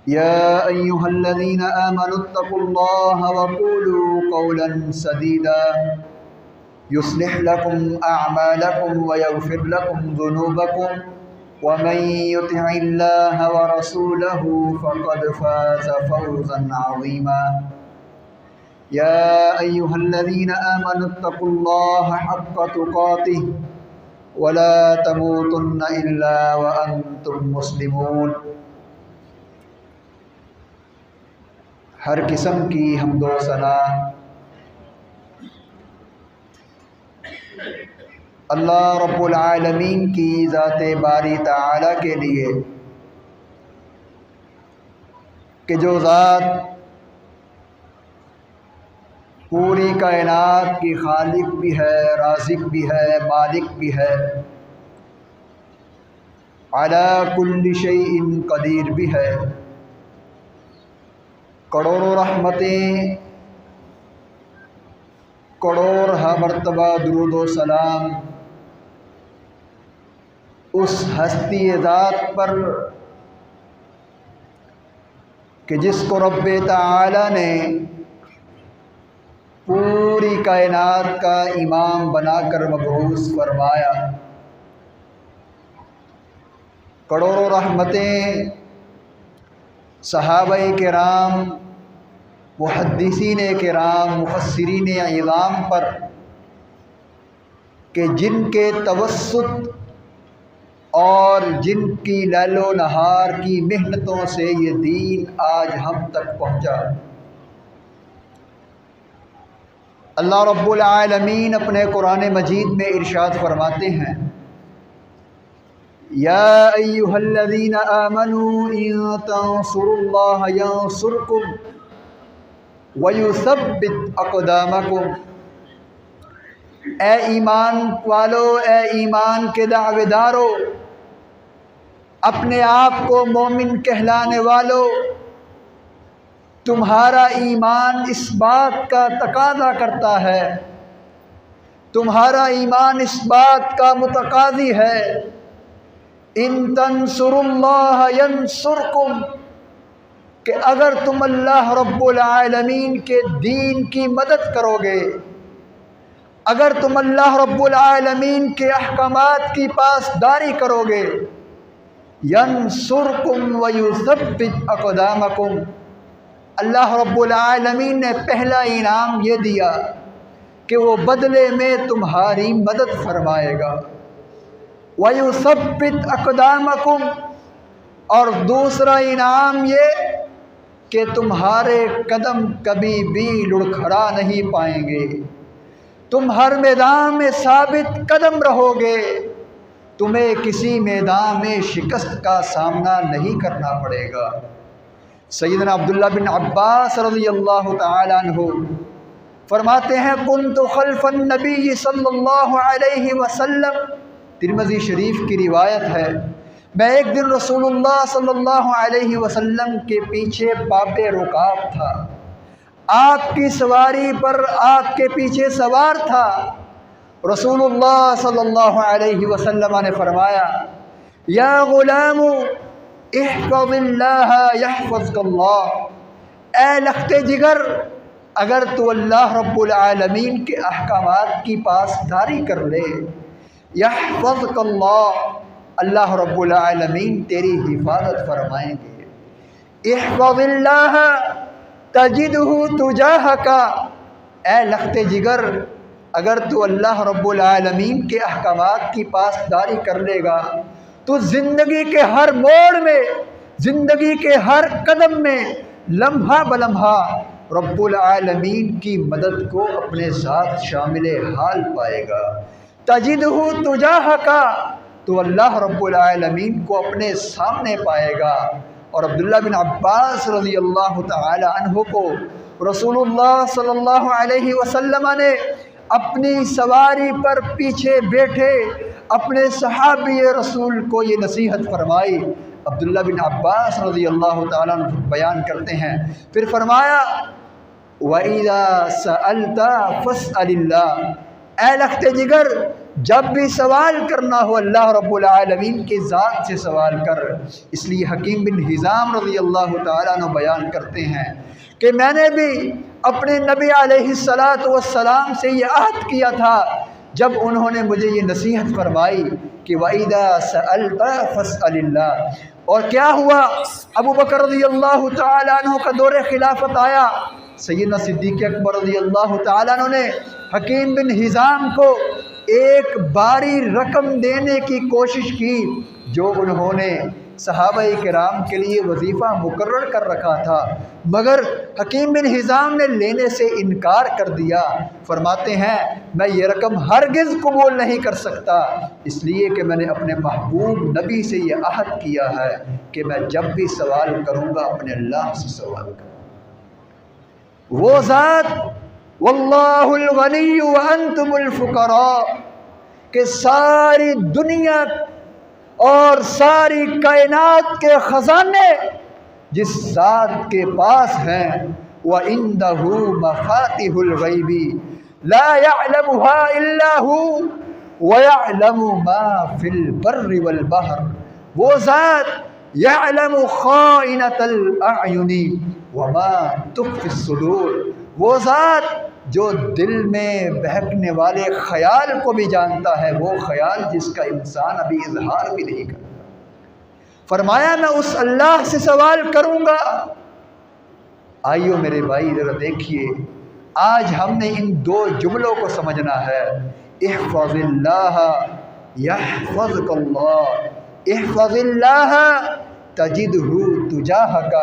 يا أيها الذين آمنوا اتقوا الله وقولوا قولا سديدا يصلح لكم أعمالكم ويغفر لكم ذنوبكم ومن يطع الله ورسوله فقد فاز فوزا عظيما يا أيها الذين آمنوا اتقوا الله حق تقاته ولا تموتن إلا وأنتم مسلمون۔ ہر قسم کی حمد و ثنا اللہ رب العالمین کی ذات باری تعالی کے لیے کہ جو ذات پوری کائنات کی خالق بھی ہے، رازق بھی ہے، مالک بھی ہے، علی کل شیء قدیر بھی ہے۔ کروڑوں رحمتیں، کروڑ مرتبہ درود و سلام اس ہستی ذات پر کہ جس کو رب تعالی نے پوری کائنات کا امام بنا کر مبعوث فرمایا۔ کروڑوں رحمتیں صحابہ کرام، محدثین کرام، مفسرین اعظام پر کہ جن کے توسط اور جن کی لیل و نہار کی محنتوں سے یہ دین آج ہم تک پہنچا۔ اللہ رب العالمین اپنے قرآن مجید میں ارشاد فرماتے ہیں، یا ایھا الذین آمنوا ان تنصروا اللہ ینصرکم وَيُثَبِّتْ أَقْدَامَكُمْ۔ اے ایمان والو، اے ایمان کے دعوے دارو، اپنے آپ کو مومن کہلانے والو، تمہارا ایمان اس بات کا تقاضا کرتا ہے، تمہارا ایمان اس بات کا متقاضی ہے، ان تنصروا اللہ ینصرکم، کہ اگر تم اللہ رب العالمین کے دین کی مدد کرو گے، اگر تم اللہ رب العالمین کے احکامات کی پاسداری کرو گے، ینصرکم ویثبت اقدامکم، اللہ رب العالمین نے پہلا انعام یہ دیا کہ وہ بدلے میں تمہاری مدد فرمائے گا، ویثبت اقدامکم، اور دوسرا انعام یہ کہ تمہارے قدم کبھی بھی لڑکھڑا نہیں پائیں گے، تم ہر میدان میں ثابت قدم رہو گے، تمہیں کسی میدان میں شکست کا سامنا نہیں کرنا پڑے گا۔ سیدنا عبداللہ بن عباس رضی اللہ تعالی عنہ فرماتے ہیں، کنت خلف النبی صلی اللہ علیہ وسلم، ترمذی شریف کی روایت ہے، میں ایک دن رسول اللہ صلی اللہ علیہ وسلم کے پیچھے باب رکاب تھا، آپ کی سواری پر آپ کے پیچھے سوار تھا۔ رسول اللہ صلی اللہ علیہ وسلم نے فرمایا، یا غلام احفظ اللہ یحفظک اللہ، اے لخت جگر، اگر تو اللہ رب العالمین کے احکامات کی پاسداری کر لے، یحفظک اللہ، اللہ رب العالمین تیری حفاظت فرمائیں گے۔ احفظ اللہ تجدہ تجاہک، اے لخت جگر، اگر تو اللہ رب العالمین کے احکامات کی پاسداری کر لے گا تو زندگی کے ہر موڑ میں، زندگی کے ہر قدم میں، لمحہ بلمحہ رب العالمین کی مدد کو اپنے ساتھ شامل حال پائے گا۔ تجدہ تجاہک، تو اللہ رب العالمین کو اپنے سامنے پائے گا۔ اور عبداللہ بن عباس رضی اللہ تعالی عنہ کو رسول اللہ صلی اللہ علیہ وسلم نے اپنی سواری پر پیچھے بیٹھے اپنے صحابی رسول کو یہ نصیحت فرمائی۔ عبداللہ بن عباس رضی اللہ تعالیٰ عنہ بیان کرتے ہیں، پھر فرمایا وَإِذَا سَأَلْتَ فَاسْأَلِ اللَّهَ، اے لخت جگر جب بھی سوال کرنا ہو اللہ رب العالمین کی ذات سے سوال کر۔ اس لیے حکیم بن حزام رضی اللہ تعالیٰ عنہ بیان کرتے ہیں کہ میں نے بھی اپنے نبی علیہ السلام سے یہ عہد کیا تھا جب انہوں نے مجھے یہ نصیحت فرمائی کہ وَإِذَا سَأَلْتَ فَاسْأَلِ اللَّهَ۔ اور کیا ہوا، ابو بکر رضی اللہ تعالیٰ عنہ کا دور خلافت آیا، سیدنا صدیق اکبر رضی اللہ تعالیٰ عنہ نے حکیم بن حزام کو ایک باری رقم دینے کی کوشش کی جو انہوں نے صحابہ کرام کے لیے وظیفہ مقرر کر رکھا تھا، مگر حکیم بن حزام نے لینے سے انکار کر دیا۔ فرماتے ہیں میں یہ رقم ہرگز قبول نہیں کر سکتا، اس لیے کہ میں نے اپنے محبوب نبی سے یہ عہد کیا ہے کہ میں جب بھی سوال کروں گا اپنے اللہ سے سوال کروں گا۔ وہ ذات واللہ الغنی وانتم الفقراء کہ ساری دنیا اور ساری کائنات کے خزانے جس ذات کے پاس ہیں، وَعِندَهُ مَفَاتِحُ الْغَيْبِ لَا يَعْلَمُهَا إِلَّا هُوَ وَيَعْلَمُ مَا فِي الْبَرِّ وَالْبَحْرِ وہ ذات يَعْلَمُ خَائِنَةَ الْأَعْيُنِ وَمَا تُخْفِي الصُّدُورِ وہ ذات جو دل میں بہکنے والے خیال کو بھی جانتا ہے، وہ خیال جس کا انسان ابھی اظہار بھی نہیں کرتا۔ فرمایا میں اس اللہ سے سوال کروں گا۔ آئیو میرے بھائی ذرا دیکھیے، آج ہم نے ان دو جملوں کو سمجھنا ہے، احفظ اللہ یحفظک اللہ، احفظ اللہ تجدہ تجاہک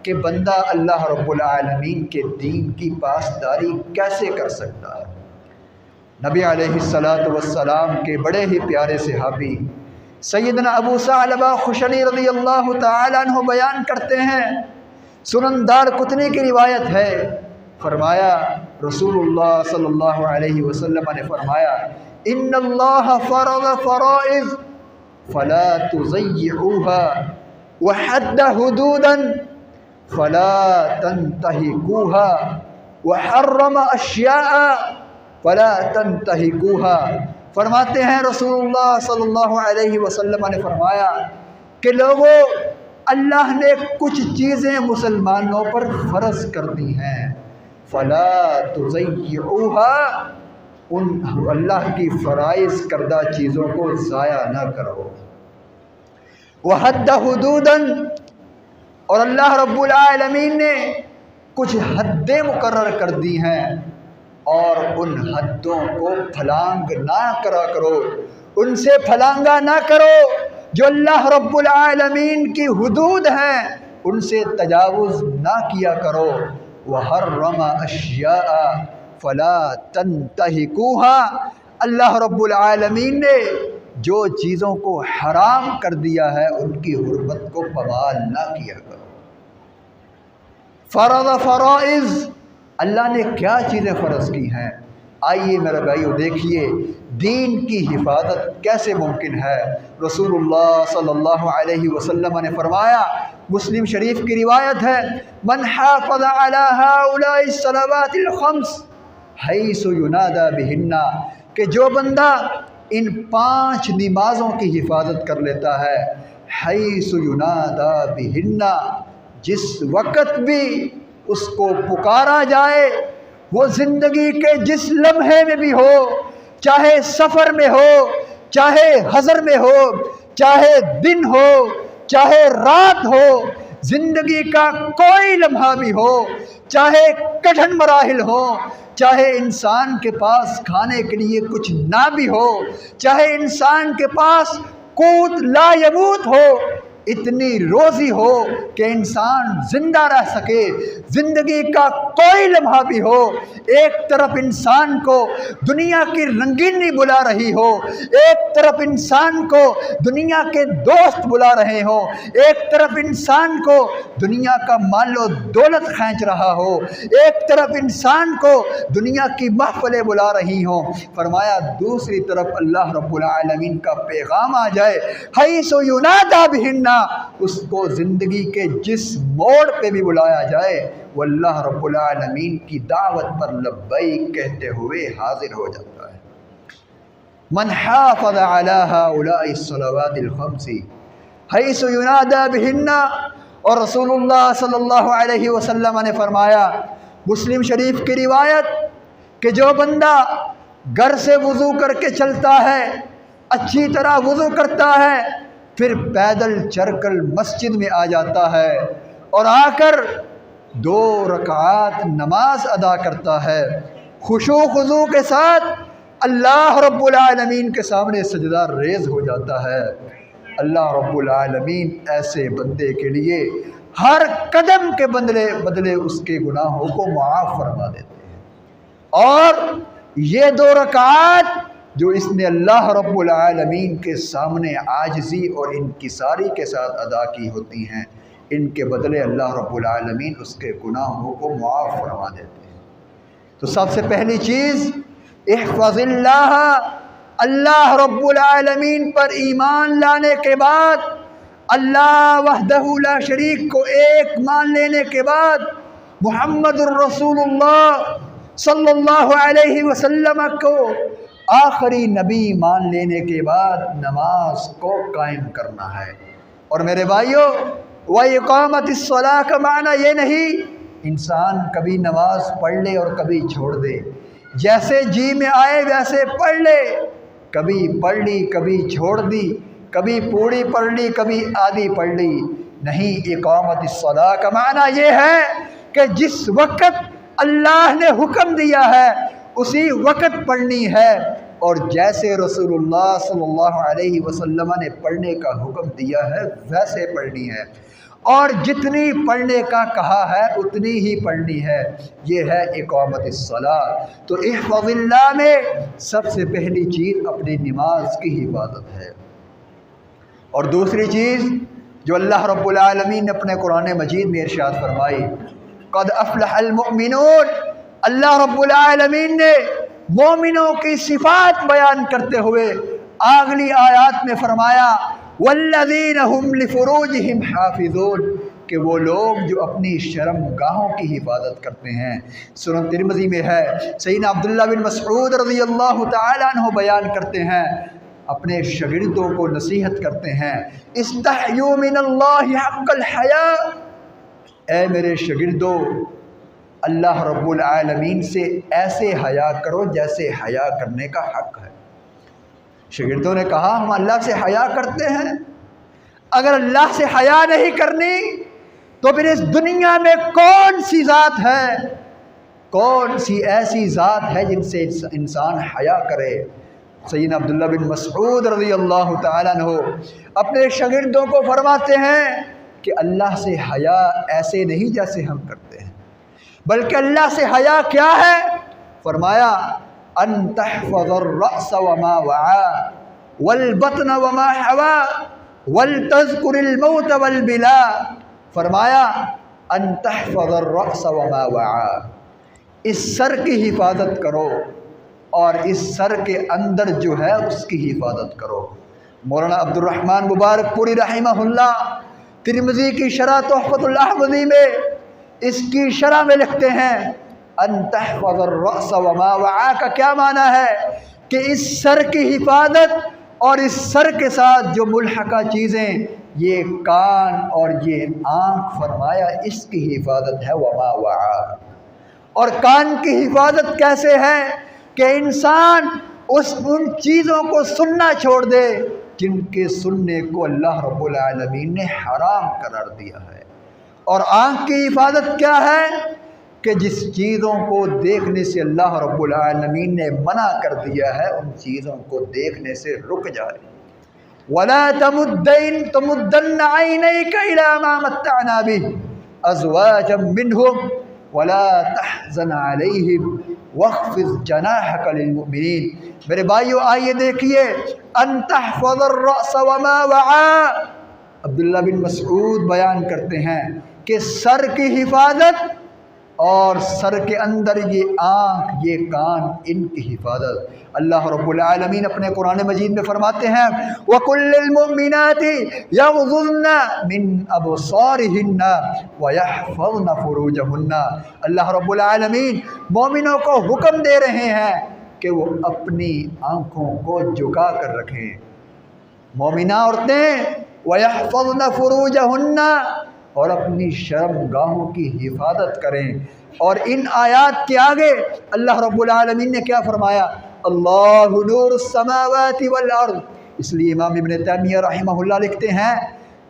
کہ بندہ اللہ رب العالمین کے دین کی پاسداری کیسے کر سکتا ہے۔ نبی علیہ السلام کے بڑے ہی پیارے صحابی سیدنا ابو ثعلبہ خشنی رضی اللہ تعالیٰ عنہ بیان کرتے ہیں، سنن دارقطنی کی روایت ہے، فرمایا رسول اللہ صلی اللہ علیہ وسلم نے فرمایا ان اللہ فرض فرائض فلا تضيعوها وحد حدودا فلا تنتهكوها وحرم اشیاء فلا تنتهكوها۔ فرماتے ہیں رسول اللہ صلی اللہ علیہ وسلم نے فرمایا کہ لوگوں، اللہ نے کچھ چیزیں مسلمانوں پر فرض کر دی ہیں، فلا تضيعوها ان اللہ کی فرائض کردہ چیزوں کو ضائع نہ کرو، وحد حدودا اور اللہ رب العالمین نے کچھ حدیں مقرر کر دی ہیں اور ان حدوں کو پھلانگ نہ کرا کرو، ان سے پھلانگا نہ کرو، جو اللہ رب العالمین کی حدود ہیں ان سے تجاوز نہ کیا کرو، وحرم اشیاء فلا تنتہکوها اللہ رب العالمین نے جو چیزوں کو حرام کر دیا ہے ان کی حرمت کو پامال نہ کیا کرو۔ فرض فرائض اللہ نے کیا چیزیں فرض کی ہیں، آئیے میرے بھائیو دیکھیے دین کی حفاظت کیسے ممکن ہے۔ رسول اللہ صلی اللہ علیہ وسلم نے فرمایا، مسلم شریف کی روایت ہے، من حافظ علی هؤلاء الصلوات الخمس حیث ینادی بہن کہ جو بندہ ان 5 نمازوں کی حفاظت کر لیتا ہے، حیث ینادی بہن جس وقت بھی اس کو پکارا جائے، وہ زندگی کے جس لمحے میں بھی ہو، چاہے سفر میں ہو، چاہے حضر میں ہو، چاہے دن ہو، چاہے رات ہو، زندگی کا کوئی لمحہ بھی ہو، چاہے کٹھن مراحل ہو، چاہے انسان کے پاس کھانے کے لیے کچھ نہ بھی ہو، چاہے انسان کے پاس قوت لا یموت ہو، اتنی روزی ہو کہ انسان زندہ رہ سکے، زندگی کا کوئی لمحہ بھی ہو، ایک طرف انسان کو دنیا کی رنگینی بلا رہی ہو، ایک طرف انسان کو دنیا کے دوست بلا رہے ہوں، ایک طرف انسان کو دنیا کا مال و دولت کھینچ رہا ہو، ایک طرف انسان کو دنیا کی محفلیں بلا رہی ہوں، فرمایا دوسری طرف اللہ رب العالمین کا پیغام آ جائے، حیث ینادی بہن اس کو زندگی کے جس موڑ پہ بھی بلایا جائے وہ اللہ رب العالمین کی دعوت پر لبیک کہتے ہوئے حاضر ہو جاتا ہے۔ من حافظ على هؤلاء الصلوات الخمس حيث ينادى بهن. اور رسول اللہ صلی اللہ علیہ وسلم نے فرمایا، مسلم شریف کی روایت، کہ جو بندہ گھر سے وضو کر کے چلتا ہے، اچھی طرح وضو کرتا ہے، پھر پیدل چل کر مسجد میں آ جاتا ہے اور آ کر 2 رکعات نماز ادا کرتا ہے، خشوع و خضوع کے ساتھ اللہ رب العالمین کے سامنے سجدہ ریز ہو جاتا ہے، اللہ رب العالمین ایسے بندے کے لیے ہر قدم کے بدلے اس کے گناہوں کو معاف فرما دیتے ہیں۔ اور یہ 2 رکعات جو اس نے اللہ رب العالمین کے سامنے عاجزی اور انکساری کے ساتھ ادا کی ہوتی ہیں، ان کے بدلے اللہ رب العالمین اس کے گناہوں کو معاف فرما دیتے ہیں۔ تو سب سے پہلی چیز، احفظ اللہ رب العالمین پر ایمان لانے کے بعد، اللہ وحدہ لا شریک کو ایک مان لینے کے بعد، محمد الرسول اللہ صلی اللہ علیہ وسلم کو آخری نبی مان لینے کے بعد نماز کو قائم کرنا ہے۔ اور میرے بھائیوں، وَإِقَامَةِ الصَّلَاةِ کا معنی یہ نہیں انسان کبھی نماز پڑھ لے اور کبھی چھوڑ دے، جیسے جی میں آئے ویسے پڑھ لے، کبھی پڑھ لی کبھی چھوڑ دی، کبھی پوری پڑھ لی کبھی آدھی پڑھ لی، نہیں۔ اقامت الصلاۃ کا معنی یہ ہے کہ جس وقت اللہ نے حکم دیا ہے اسی وقت پڑھنی ہے، اور جیسے رسول اللہ صلی اللہ علیہ وسلم نے پڑھنے کا حکم دیا ہے ویسے پڑھنی ہے، اور جتنی پڑھنے کا کہا ہے اتنی ہی پڑھنی ہے۔ یہ ہے اقامت الصلاۃ۔ تو احفظ اللہ میں سب سے پہلی چیز اپنی نماز کی حفاظت ہے۔ اور دوسری چیز جو اللہ رب العالمین نے اپنے قرآن مجید میں ارشاد فرمائی، قد افلح المؤمنون، اللہ رب العالمین نے مومنوں کی صفات بیان کرتے ہوئے اگلی آیات میں فرمایا، والذین هم لفروجہم حافظون، کہ وہ لوگ جو اپنی شرم گاہوں کی حفاظت کرتے ہیں۔ سنن ترمذی میں ہے، سیدنا عبداللہ بن مسعود رضی اللہ تعالیٰ عنہ بیان کرتے ہیں، اپنے شاگردوں کو نصیحت کرتے ہیں، استحیوا من اللہ حق الحیاء، اے میرے شاگردوں اللہ رب العالمین سے ایسے حیا کرو جیسے حیا کرنے کا حق ہے۔ شاگردوں نے کہا ہم اللہ سے حیا کرتے ہیں، اگر اللہ سے حیا نہیں کرنی تو پھر اس دنیا میں کون سی ذات ہے، کون سی ایسی ذات ہے جن سے انسان حیا کرے؟ سیدنا عبداللہ بن مسعود رضی اللہ تعالیٰ عنہ اپنے شاگردوں کو فرماتے ہیں کہ اللہ سے حیا ایسے نہیں جیسے ہم کرتے ہیں، بلکہ اللہ سے حیا کیا ہے؟ فرمایا ان تحفظ الرأس وما وعا والبطن وما حوا ولتذکر الموت والبلا، فرمایا ان تحفظ الرأس وما وعا، اس سر کی حفاظت کرو اور اس سر کے اندر جو ہے اس کی حفاظت کرو۔ مولانا عبد الرحمن مبارک پوری رحمہ اللہ ترمذی کی شرح تحفۃ الاحوذی میں اس کی شرح میں لکھتے ہیں، ان تحفظ الرأس وما وعا کا کیا معنی ہے کہ اس سر کی حفاظت اور اس سر کے ساتھ جو ملحقہ چیزیں، یہ کان اور یہ آنکھ، فرمایا اس کی حفاظت ہے وما وعا۔ اور کان کی حفاظت کیسے ہے کہ انسان ان چیزوں کو سننا چھوڑ دے جن کے سننے کو اللہ رب العالمین نے حرام قرار دیا ہے۔ اور آنکھ کی حفاظت کیا ہے کہ جس چیزوں کو دیکھنے سے اللہ رب العالمین نے منع کر دیا ہے ان چیزوں کو دیکھنے سے رک جائے۔ وَلَا تَمُدَّنَّ عَيْنَيْكَ إِلَىٰ مَا مَتَّعْنَا بِهِ أَزْوَاجًا مِّنْهُمْ وَلَا تَحْزَنْ عَلَيْهِمْ وَاخْفِضْ جَنَاحَكَ لِلْمُؤْمِنِينَ۔ میرے بھائیو آئیے دیکھیے، ان تحفظ الرأس وما وعا، عبداللہ بن مسعود بیان کرتے ہیں کہ سر کی حفاظت اور سر کے اندر یہ آنکھ، یہ کان، ان کی حفاظت اللہ رب العالمین اپنے قرآن مجید میں فرماتے ہیں، وَقُلْ لِلْمُؤْمِنَاتِ يَغْضُضْنَ مِنْ أَبْصَارِهِنَّ وَيَحْفَظْنَ فُرُوجَهُنَّ، اللہ رب العالمین مومنوں کو حکم دے رہے ہیں کہ وہ اپنی آنکھوں کو جھکا کر رکھیں۔ مومنہ عورتیں وَيَحْفَظْنَ فُرُوجَهُنَّ، اور اپنی شرم گاہوں کی حفاظت کریں۔ اور ان آیات کے آگے اللہ رب العالمین نے کیا فرمایا؟ اللہ نور السماوات والارض۔ اس لیے امام ابن تیمیہ رحمہ اللہ لکھتے ہیں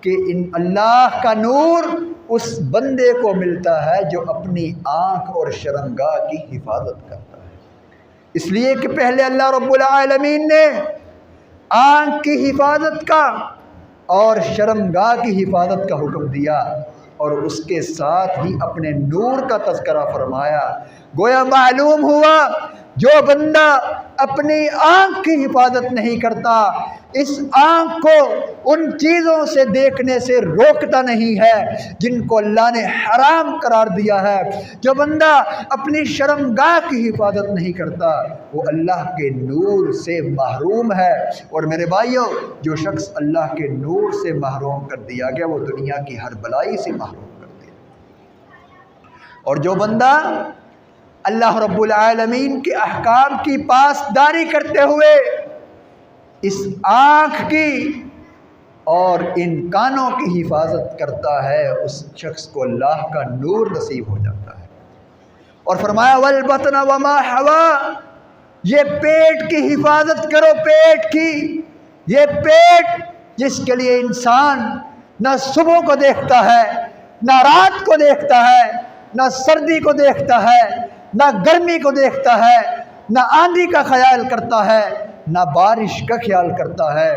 کہ ان اللہ کا نور اس بندے کو ملتا ہے جو اپنی آنکھ اور شرمگاہ کی حفاظت کرتا ہے۔ اس لیے کہ پہلے اللہ رب العالمین نے آنکھ کی حفاظت کا اور شرمگاہ کی حفاظت کا حکم دیا، اور اس کے ساتھ ہی اپنے نور کا تذکرہ فرمایا۔ گویا معلوم ہوا جو بندہ اپنی آنکھ کی حفاظت نہیں کرتا، اس آنکھ کو ان چیزوں سے دیکھنے سے روکتا نہیں ہے جن کو اللہ نے حرام قرار دیا ہے، جو بندہ اپنی شرمگاہ کی حفاظت نہیں کرتا وہ اللہ کے نور سے محروم ہے۔ اور میرے بھائیوں، جو شخص اللہ کے نور سے محروم کر دیا گیا وہ دنیا کی ہر بلائی سے محروم کر دیا۔ اور جو بندہ اللہ رب العالمین کے احکام کی پاسداری کرتے ہوئے اس آنکھ کی اور ان کانوں کی حفاظت کرتا ہے، اس شخص کو اللہ کا نور نصیب ہو جاتا ہے۔ اور فرمایا والبطن وما حوا، یہ پیٹ کی حفاظت کرو، پیٹ کی، یہ پیٹ جس کے لیے انسان نہ صبح کو دیکھتا ہے، نہ رات کو دیکھتا ہے، نہ سردی کو دیکھتا ہے، نہ گرمی کو دیکھتا ہے، نہ آندھی کا خیال کرتا ہے، نہ بارش کا خیال کرتا ہے،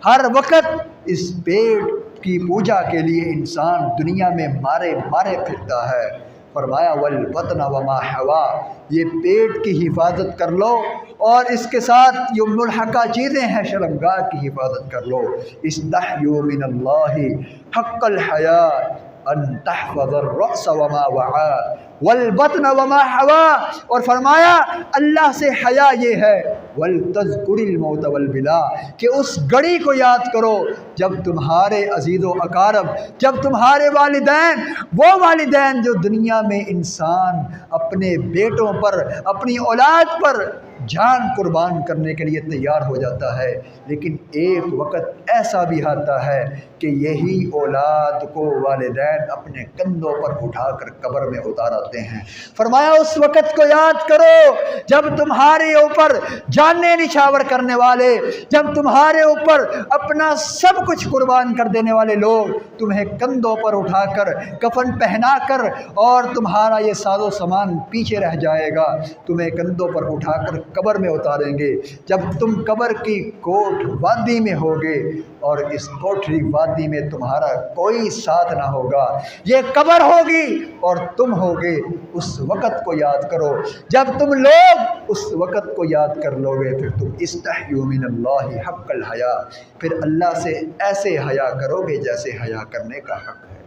ہر وقت اس پیٹ کی پوجا کے لیے انسان دنیا میں مارے مارے پھرتا ہے۔ فرمایا والبطن وما حوا، یہ پیٹ کی حفاظت کر لو، اور اس کے ساتھ جو ملحقہ چیزیں ہیں شرمگاہ کی حفاظت کر لو۔ استحیوا من اللہ حق الحیاء ان تحفظ الرأس وما وعا والبطن وما حوا، اور فرمایا اللہ سے حیا یہ ہے ولتذکر الموت والبلا، کہ اس گھڑی کو یاد کرو جب تمہارے عزیز و اقارب، جب تمہارے والدین، وہ والدین جو دنیا میں انسان اپنے بیٹوں پر، اپنی اولاد پر جان قربان کرنے کے لیے تیار ہو جاتا ہے، لیکن ایک وقت ایسا بھی آتا ہے کہ یہی اولاد کو والدین اپنے کندھوں پر اٹھا کر قبر میں اتارتے ہیں۔ فرمایا اس وقت کو یاد کرو جب تمہارے اوپر جانیں نچھاور کرنے والے، جب تمہارے اوپر اپنا سب کچھ قربان کر دینے والے لوگ تمہیں کندھوں پر اٹھا کر کفن پہنا کر، اور تمہارا یہ ساز و سامان پیچھے رہ جائے گا، تمہیں کندھوں پر اٹھا کر قبر میں اتاریں گے۔ جب تم قبر کی کوٹ وادی میں ہوگے اور اس کوٹھی وادی میں تمہارا کوئی ساتھ نہ ہوگا، یہ قبر ہوگی اور تم ہوگے، اس وقت کو یاد کرو۔ جب تم لوگ اس وقت کو یاد کر لو گے پھر تم استحیوا من اللہ حق الحیا، پھر اللہ سے ایسے حیا کرو گے جیسے حیا کرنے کا حق ہے۔